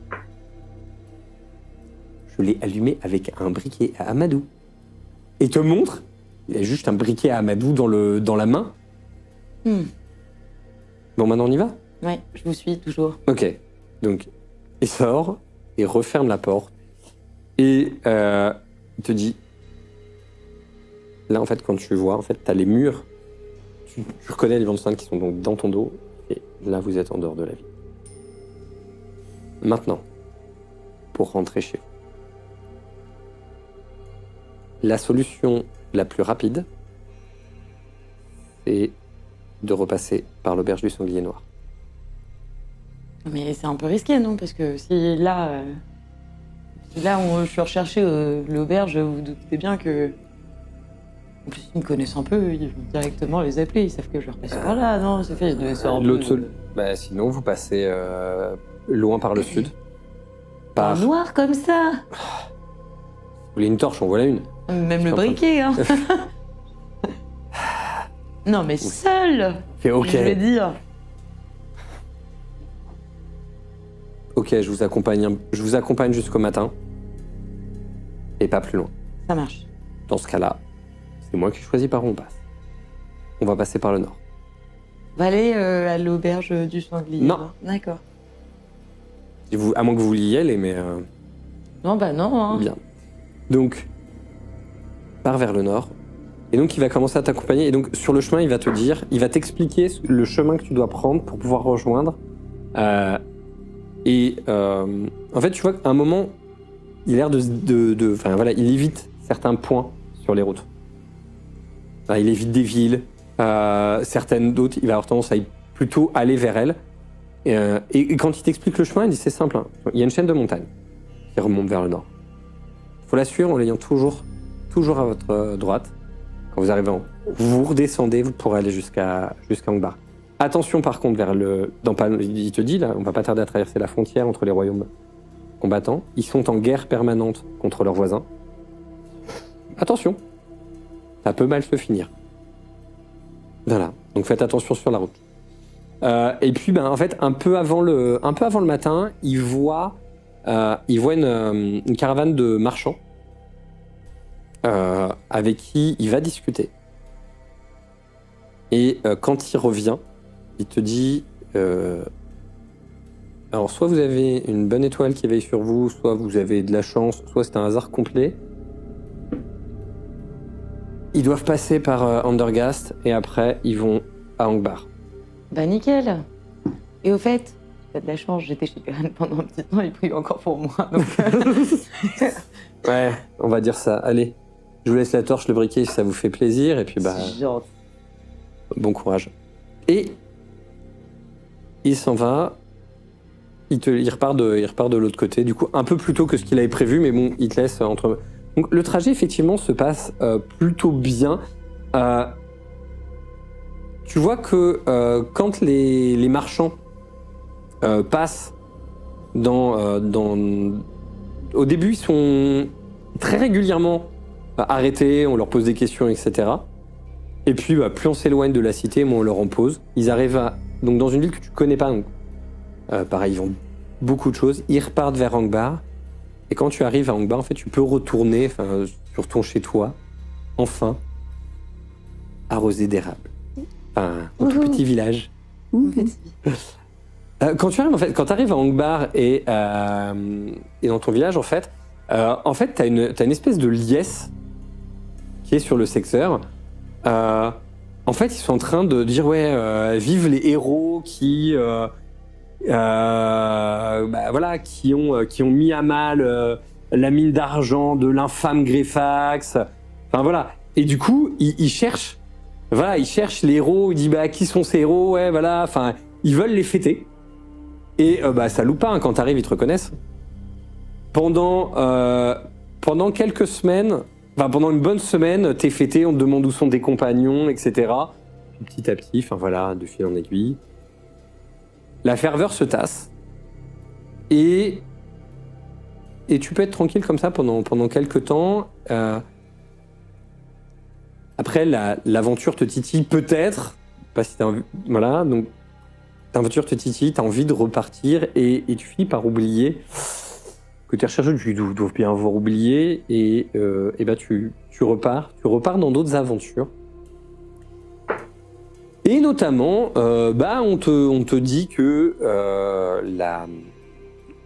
Je l'ai allumé avec un briquet à Amadou. Et il te montre, il a juste un briquet à Amadou dans la main. Bon, maintenant on y va ? Ouais, je vous suis toujours. Ok. Donc, il sort, il referme la porte et il te dit... Là, en fait, quand tu vois, en fait, t'as les murs. Tu reconnais les Vanstein qui sont donc dans ton dos. Et là, vous êtes en dehors de la ville. Maintenant, pour rentrer chez vous. La solution la plus rapide, c'est de repasser par l'auberge du Sanglier Noir. Mais c'est un peu risqué, non ? Parce que si là, Là, je suis recherché l'auberge, vous vous doutez bien que... En plus, ils me connaissent un peu, ils vont directement les appeler, ils savent que je vais repasser par là, non, c'est fait, c'est un peu... Bah, sinon, vous passez loin par le sud. En noir comme ça. Vous voulez une torche, en voilà une. Même le briquet, hein. Non, mais seul. Fait ok. Je vais dire. Ok, je vous accompagne jusqu'au matin. Et pas plus loin. Ça marche. Dans ce cas-là, c'est moi qui choisis par où on passe. On va passer par le nord. On va aller à l'auberge du Sanglier. Non. Alors. D'accord. À moins que vous vouliez y aller, mais... Non, bah non. Hein. Bien. Donc, pars vers le nord. Et donc, il va commencer à t'accompagner. Et donc, sur le chemin, il va t'expliquer le chemin que tu dois prendre pour pouvoir rejoindre. En fait, tu vois qu'à un moment, il a l'air enfin, voilà, il évite certains points sur les routes. Enfin, il évite des villes, certaines d'autres, il va avoir tendance à plutôt aller vers elles. Et quand il t'explique le chemin, il dit c'est simple. Hein. Il y a une chaîne de montagnes qui remonte vers le nord. Il faut la suivre en l'ayant toujours à votre droite. Quand vous arrivez vous redescendez, vous pourrez aller jusqu'à Angbar. Attention par contre il te dit là, on va pas tarder à traverser la frontière entre les royaumes combattants. Ils sont en guerre permanente contre leurs voisins. Attention, ça peut mal se finir. Voilà, donc faites attention sur la route. Et puis en fait un peu avant le matin, il voit une caravane de marchands avec qui il va discuter. Et quand il revient, il te dit alors soit vous avez une bonne étoile qui veille sur vous, soit vous avez de la chance, soit c'est un hasard complet. Ils doivent passer par Andergast et après ils vont à Angbar. Bah nickel. Et au fait, t'as de la chance, j'étais chez Perrin pendant un petit temps, il prie encore pour moi. Donc... Ouais, on va dire ça. Allez, je vous laisse la torche, le briquet si ça vous fait plaisir et puis C'est gentil. bon courage. Et il s'en va. Il repart de l'autre côté, du coup un peu plus tôt que ce qu'il avait prévu, mais bon, il te laisse entre. Donc le trajet effectivement se passe plutôt bien. Tu vois que quand les marchands passent au début, ils sont très régulièrement arrêtés, on leur pose des questions, etc. Et puis, plus on s'éloigne de la cité, moins on leur en pose. Ils arrivent donc dans une ville que tu connais pas, donc pareil, ils vendent beaucoup de choses. Ils repartent vers Angbar. Et quand tu arrives à Angbar, en fait, tu peux retourner sur ton chez-toi, enfin, arrosé d'érable. Enfin, un tout petit village. Quand tu arrives à Angbar et dans ton village, en fait, t'as une espèce de liesse qui est sur le secteur. En fait, ils sont en train de dire vive les héros qui ont mis à mal la mine d'argent de l'infâme Greyfax. Enfin voilà. Et du coup, ils cherchent. Voilà, ils cherchent les héros. Ils disent qui sont ces héros. Ouais, voilà. Enfin, ils veulent les fêter. Et ça loupe pas, hein, quand t'arrives, ils te reconnaissent. Pendant quelques semaines, pendant une bonne semaine, t'es fêté, on te demande où sont tes compagnons, etc. Petit à petit, de fil en aiguille. La ferveur se tasse. Et tu peux être tranquille comme ça pendant quelques temps. Après, l'aventure te titille peut-être. Pas si t'as envie. Voilà, donc l'aventure te titille, t'as envie de repartir et tu finis par oublier que tes recherches, tu dois bien avoir oublié et tu repars dans d'autres aventures. Et notamment, on te dit que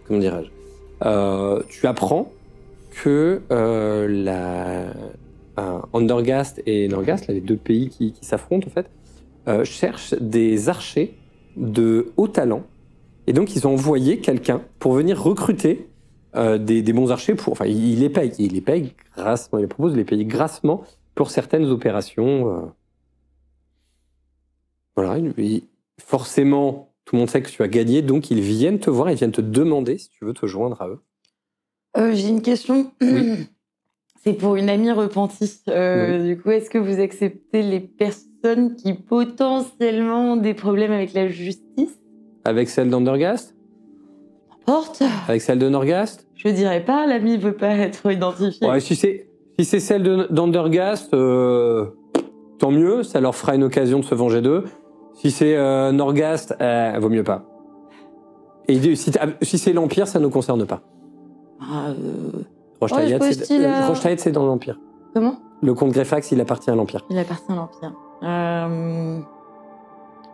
comment dirais-je, tu apprends que Andergast et Norgast, les deux pays qui s'affrontent en fait, cherchent des archers de haut talent. Et donc ils ont envoyé quelqu'un pour venir recruter des bons archers. Il les paye grassement. Il leur propose de les payer grassement pour certaines opérations. Voilà. Et forcément, tout le monde sait que tu as gagné, donc ils viennent te voir, ils viennent te demander si tu veux te joindre à eux. J'ai une question. Oui. C'est pour une amie repentie. Oui. Du coup, est-ce que vous acceptez les personnes qui potentiellement ont des problèmes avec la justice? Avec celle d'Andergast? Porte. Avec celle de Norgast? Je dirais pas, l'ami veut pas être identifié. Ouais, si c'est celle d'Andergast, tant mieux, ça leur fera une occasion de se venger d'eux. Si c'est Norgast, vaut mieux pas. Et si c'est l'Empire, ça ne nous concerne pas. Roche-Taillade, je postule, Roche-Taillade, c'est dans l'Empire. Comment? Le comte Greyfax, il appartient à l'Empire. Il appartient à l'Empire.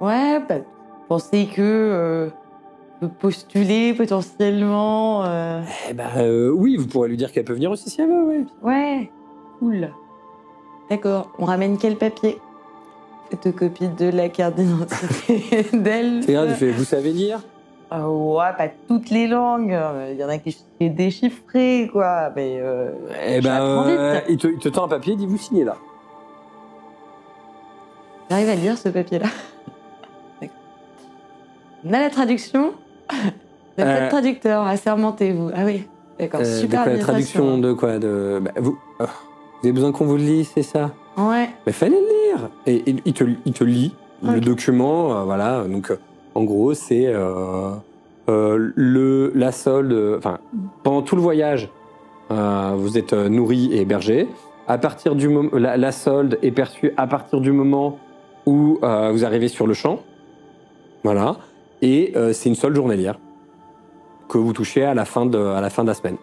Ouais, bah, pensez que peut postuler potentiellement. Oui, vous pourrez lui dire qu'elle peut venir aussi si elle veut, oui. Ouais, cool. D'accord, on ramène quel papier? Photocopie de la carte d'identité d'elle. C'est grave, il fait, vous savez lire? Ouais, pas toutes les langues. Il y en a qui sont déchiffrées, quoi. Mais j'apprends vite. Il te tend un papier, il dit vous signez là. J'arrive à lire ce papier-là. D'accord. On a la traduction. Vous êtes traducteur, assermentez-vous. Ah oui, d'accord, super. De quoi, la traduction de quoi vous avez besoin qu'on vous le lise, c'est ça? Ouais. Mais fallait le lire. Et il te lit le document, voilà. Donc, en gros, c'est la solde. Enfin, pendant tout le voyage, vous êtes nourri et hébergé. À partir du moment, la solde est perçue à partir du moment où vous arrivez sur le champ. Voilà. Et c'est une solde journalière que vous touchez à la fin de la semaine.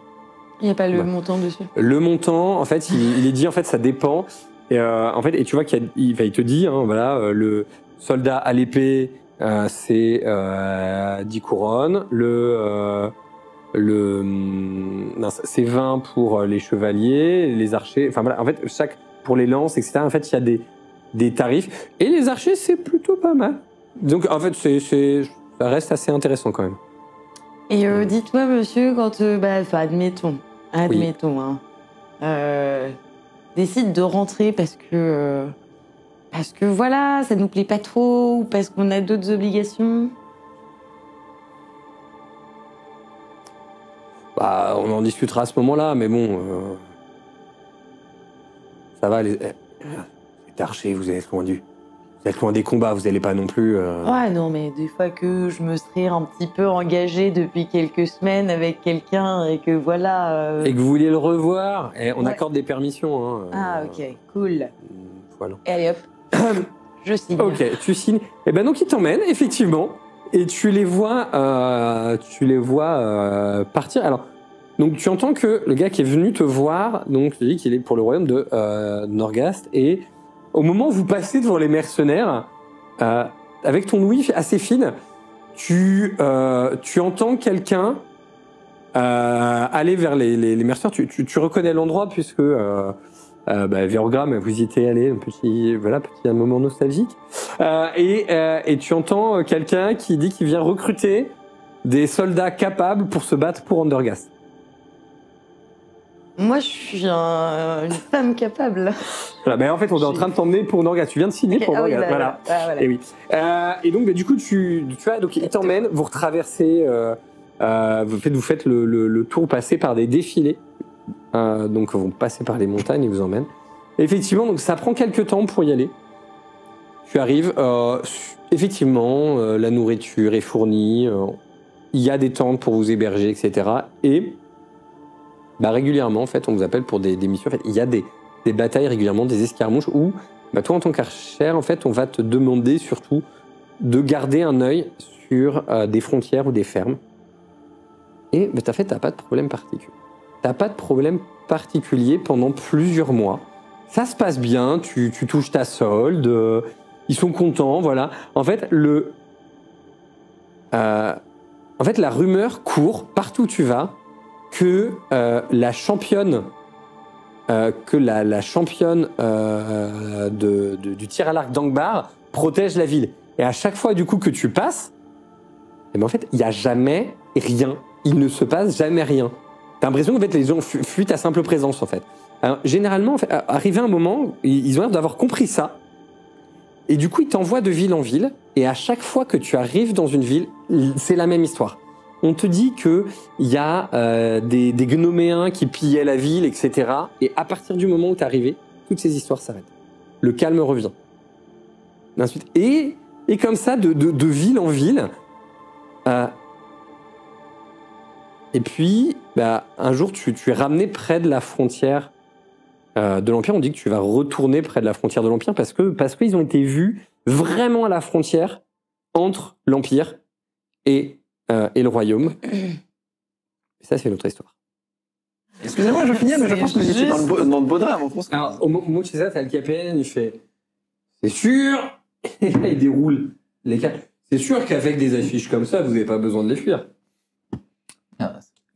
Il n'y a pas le montant dessus. Le montant, en fait, il est dit, en fait, ça dépend. Et en fait, et tu vois il te dit, hein, voilà, le soldat à l'épée, c'est 10 couronnes. C'est 20 pour les chevaliers, les archers. Enfin voilà, en fait, pour les lances, etc. En fait, il y a des tarifs. Et les archers, c'est plutôt pas mal. Donc, en fait, ça reste assez intéressant quand même. Et dites-moi, monsieur, quand, admettons, hein, décide de rentrer parce que voilà, ça nous plaît pas trop, ou parce qu'on a d'autres obligations. On en discutera à ce moment-là, mais bon, ça va. Les archers, vous êtes loin des combats, vous n'allez pas non plus. Ouais, non, mais des fois que je me serais un petit peu engagée depuis quelques semaines avec quelqu'un et que voilà. Et que vous vouliez le revoir, on accorde des permissions. Hein, ok, cool. Voilà. Et allez hop, je signe. Ok, tu signes. Et ben donc ils t'emmènent effectivement, et tu les vois partir. Alors, donc tu entends que le gars qui est venu te voir, donc il dit qu'il est pour le royaume de Norgast, et au moment où vous passez devant les mercenaires, avec ton ouïe assez fine, tu entends quelqu'un aller vers les mercenaires. Tu reconnais l'endroit puisque Vérogram, vous y étiez allé, un petit moment nostalgique. Et tu entends quelqu'un qui dit qu'il vient recruter des soldats capables pour se battre pour Andergast. Moi, je suis une femme capable. Voilà, en fait, on est en train de t'emmener pour Norgast. Tu viens de signer pour Norgast. Voilà. Et oui. Et donc, du coup, tu vois, donc il t'emmène. Vous retraversez. Vous faites le tour, passez par des défilés. Donc, vous passez par les montagnes et vous emmène. Et effectivement, donc ça prend quelques temps pour y aller. Tu arrives. Effectivement, la nourriture est fournie. Il y a des tentes pour vous héberger, etc. Et régulièrement, en fait, on vous appelle pour des missions. En fait, il y a des batailles régulièrement, des escarmouches où, toi, en tant qu'archer, en fait, on va te demander surtout de garder un œil sur des frontières ou des fermes. Et t'as pas de problème particulier. T'as pas de problème particulier pendant plusieurs mois. Ça se passe bien, tu touches ta solde, ils sont contents, voilà. En fait, la rumeur court partout où tu vas que la championne du tir à l'arc d'Angbar protège la ville. Et à chaque fois du coup que tu passes, en fait, il n'y a jamais rien. Il ne se passe jamais rien. T'as l'impression qu'en fait, les gens fuient ta simple présence, en fait. Alors, généralement, en fait, arrivé un moment, ils ont l'air d'avoir compris ça. Et du coup, ils t'envoient de ville en ville. Et à chaque fois que tu arrives dans une ville, c'est la même histoire. on te dit que il y a des gnoméens qui pillaient la ville, etc. Et à partir du moment où t'es arrivé, toutes ces histoires s'arrêtent. Le calme revient. Ensuite, et comme ça, de ville en ville. Et puis, un jour, tu es ramené près de la frontière de l'Empire. On dit que tu vas retourner près de la frontière de l'Empire parce qu'ils ont été vus vraiment à la frontière entre l'Empire et le Royaume. Et ça, c'est une autre histoire. Excusez-moi, je finis, mais je pense que vous étiez dans le Baudrin avant qu'on se... Alors, au moment où tu sais ça, t'as le capitaine, il fait « C'est sûr !» Et là, il déroule les cartes. C'est sûr qu'avec des affiches comme ça, vous n'avez pas besoin de les fuir.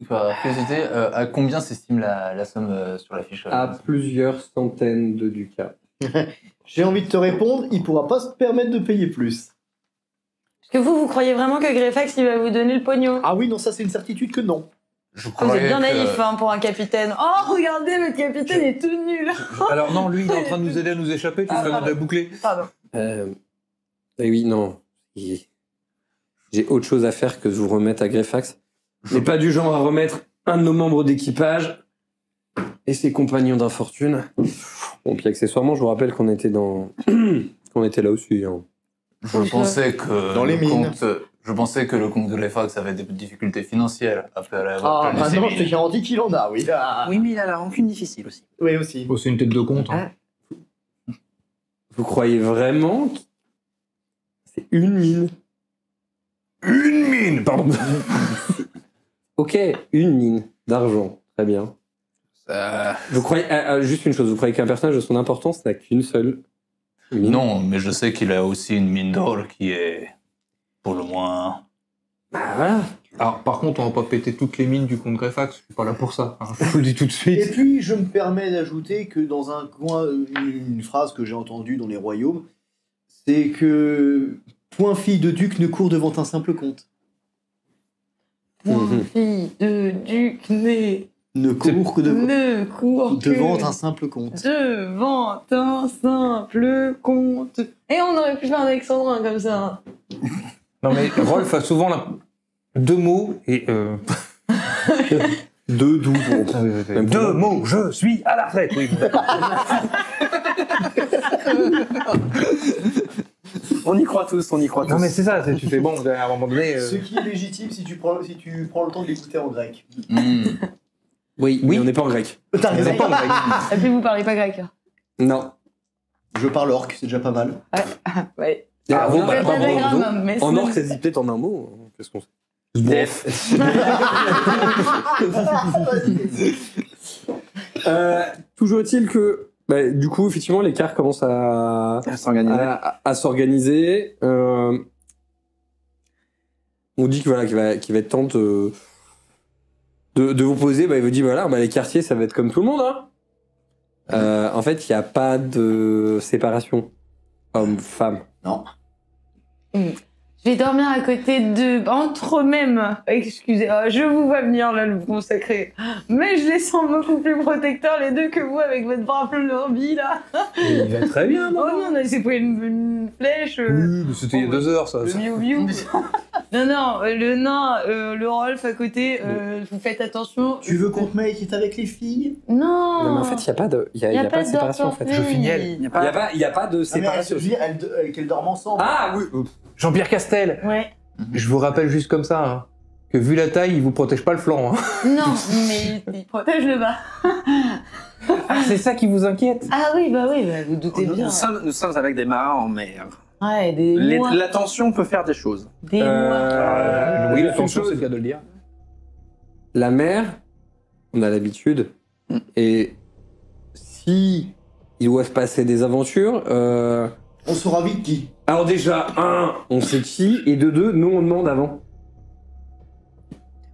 Par curiosité, à combien s'estime la somme sur la fiche À plusieurs centaines de ducats. J'ai envie de te répondre, il pourra pas se permettre de payer plus. Est-ce que vous croyez vraiment que Greyfax, il va vous donner le pognon? Ah oui, non, ça c'est une certitude que non. Je Vous êtes bien croyais que- naïf hein, pour un capitaine. Oh, regardez, votre capitaine est tout nul. Alors non, lui, il est en train de nous aider à nous échapper, tu ferais mieux de la boucler. Pardon. Oui, non. J'ai autre chose à faire que de vous remettre à Greyfax. Je n'ai pas du genre à remettre un de nos membres d'équipage et ses compagnons d'infortune. Bon, puis accessoirement, je vous rappelle qu'on était qu'on était là aussi. Hein. Je pensais que Dans les mines. Je pensais que le comte de Greyfax avait des difficultés financières après la Ah, maintenant, je te garantis qu'il en a, oui. Ah. Oui, mais il a la rancune difficile aussi. Oui, aussi. Oh, c'est une tête de compte. Hein. Vous croyez vraiment que c'est une mine? Une mine, pardon. Ok, une mine d'argent. Très bien. Ça- Vous croyez, juste une chose, vous croyez qu'un personnage de son importance n'a qu'une seule mine? Non, mais je sais qu'il a aussi une mine d'or qui est, pour le moins... Bah voilà. Alors, par contre, on va pas péter toutes les mines du comte Greyfax, je suis pas là pour ça. Hein, je vous le dis tout de Et suite. puis, je me permets d'ajouter que dans un coin, une phrase que j'ai entendue dans les royaumes, c'est que point fille de duc ne court devant un simple comte. Point fille de duc né Ne court que ne court que devant un simple comte. devant un simple comte. Et on aurait pu faire un alexandrin comme ça. Non mais Rolf a souvent deux mots et... Deux doux. Deux mots, je suis à la retraite. Oui. On y croit tous, on y croit tous. Non mais c'est ça, tu fais bon, à un moment donné... Ce qui est légitime si tu prends le temps de l'écouter en grec. Oui, mais on n'est pas en grec. T'as raison. pas en grec. Et puis vous parlez pas grec. Non. Je parle orc, c'est déjà pas mal. Ouais. Ah, bon, Faites bah, l'anagramme, mais en c'est- or, ça se dit peut-être en un mot. Qu'est-ce qu'on sait? Toujours est-il que, du coup, effectivement, les cartes commencent à s'organiser. On dit que, voilà, qu'il va être temps de vous poser. Il vous dit voilà, les quartiers, ça va être comme tout le monde. Hein. En fait, il n'y a pas de séparation homme-femme. Non. Je vais dormir à côté de... Entre eux-mêmes. Excusez, je vous vois venir là, le consacré. Mais je les sens beaucoup plus protecteurs les deux que vous avec votre bras plein de lorbi là. Il va très bien, Oh non, on a c'est pas une flèche. Oui, mais c'était il y a 2 heures, ça. Le miou-miou. Non, le nain, le Rolf à côté, vous faites attention. Tu veux qu'on te mette qui est avec les filles? Non. Non, mais en fait, il n'y a pas de, il y a pas de séparation, en fait. Je fignelle. Il n'y a pas de Ah, mais séparation. je veux dire, qu'elles dorment ensemble. Ah oui. Jean-Pierre Castel, Ouais. je vous rappelle juste comme ça, hein, que vu la taille, il vous protège pas le flanc. Hein. Non, mais il protège le bas. Ah, c'est ça qui vous inquiète? Ah oui, vous doutez bien. Nous sommes avec des marins en mer. Ouais, des mois. La tension peut faire des choses. Des mois. Oui, la une tension, chose. c'est le cas de le dire. La mer, on a l'habitude. Et si il doit se passer des aventures, On saura vite qui. alors déjà, un, on sait qui, et de deux, nous on demande avant.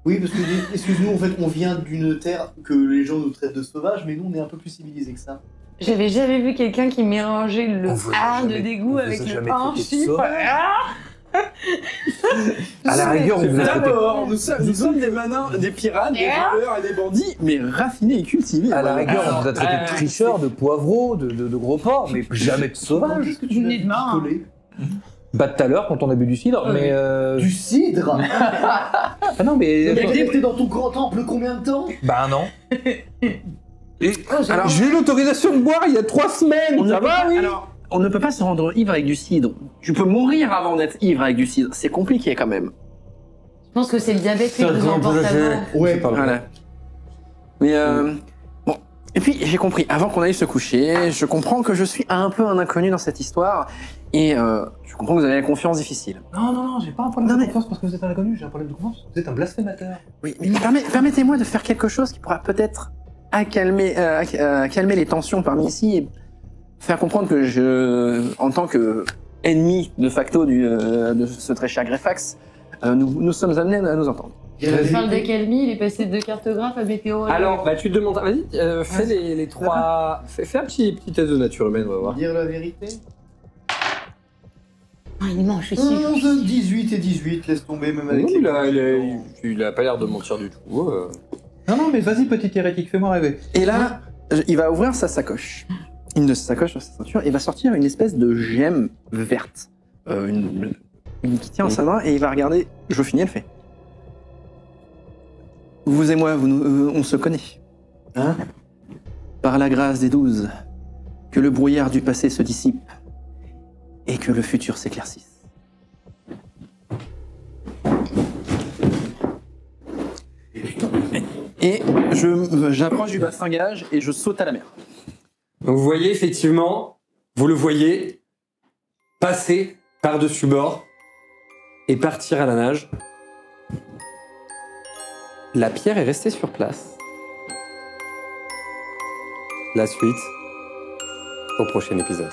Oui, parce que, excuse-nous, en fait, on vient d'une terre que les gens nous traitent de sauvage, mais nous, on est un peu plus civilisés que ça. J'avais jamais vu quelqu'un qui mélangeait le On vous a A de jamais- dégoût on avec vous a le jamais A en traité de chiffre. sauvage. Ah À la rigueur, vous êtes D'abord, nous sommes des manins, des pirates, des voleurs et des bandits, mais raffinés et cultivés. à la Voilà. rigueur, on vous a traité de tricheurs, de poivrons, de gros porcs, mais jamais de sauvages. Qu'est-ce que tu Né l'as de marin. picolé? Bah tout à l'heure quand on a bu du cidre, mais Du cidre. ah non mais T'es dans ton grand temple combien de temps? bah un an. Alors, J'ai eu l'autorisation de boire il y a 3 semaines. Ça va oui. Alors, on ne peut pas se rendre ivre avec du cidre. Tu peux mourir avant d'être ivre avec du cidre. C'est compliqué quand même. Je pense que c'est le diabète qui vous emporte avant. Ouais, Voilà. Mais bon. Et puis j'ai compris, avant qu'on aille se coucher, je comprends que je suis un peu un inconnu dans cette histoire. Et je comprends que vous avez la confiance difficile. Non, j'ai pas un problème Non, de mais- confiance parce que vous êtes un inconnu, j'ai un problème de confiance parce que vous êtes un blasphémateur. Oui, mais permettez-moi de faire quelque chose qui pourra peut-être calmer les tensions parmi ici et faire comprendre que en tant que ennemi de facto de ce très cher Greyfax, nous sommes amenés à nous entendre. Je parle d'accalmie, il est passé de cartographe à météorologue. Alors, bah, tu te demandes. Vas-y, fais les trois. Fais un petit test de nature humaine, on va voir. Dire la vérité. Ah, il mange aussi. 11, 18 et 18, laisse tomber même avec Oui, les... il a pas l'air de mentir du tout. Non, mais vas-y, petit hérétique, fais-moi rêver. Et là, il va ouvrir sa sacoche. Une de ses sacoches sur sa ceinture et va sortir une espèce de gemme verte. Une qui tient en sa main et il va regarder. Je finis, elle fait. Vous et moi, on se connaît. Hein? Par la grâce des 12, que le brouillard du passé se dissipe et que le futur s'éclaircisse. Et j'approche du bastingage et je saute à la mer. Donc vous voyez effectivement, vous le voyez passer par-dessus bord et partir à la nage. La pierre est restée sur place. La suite au prochain épisode.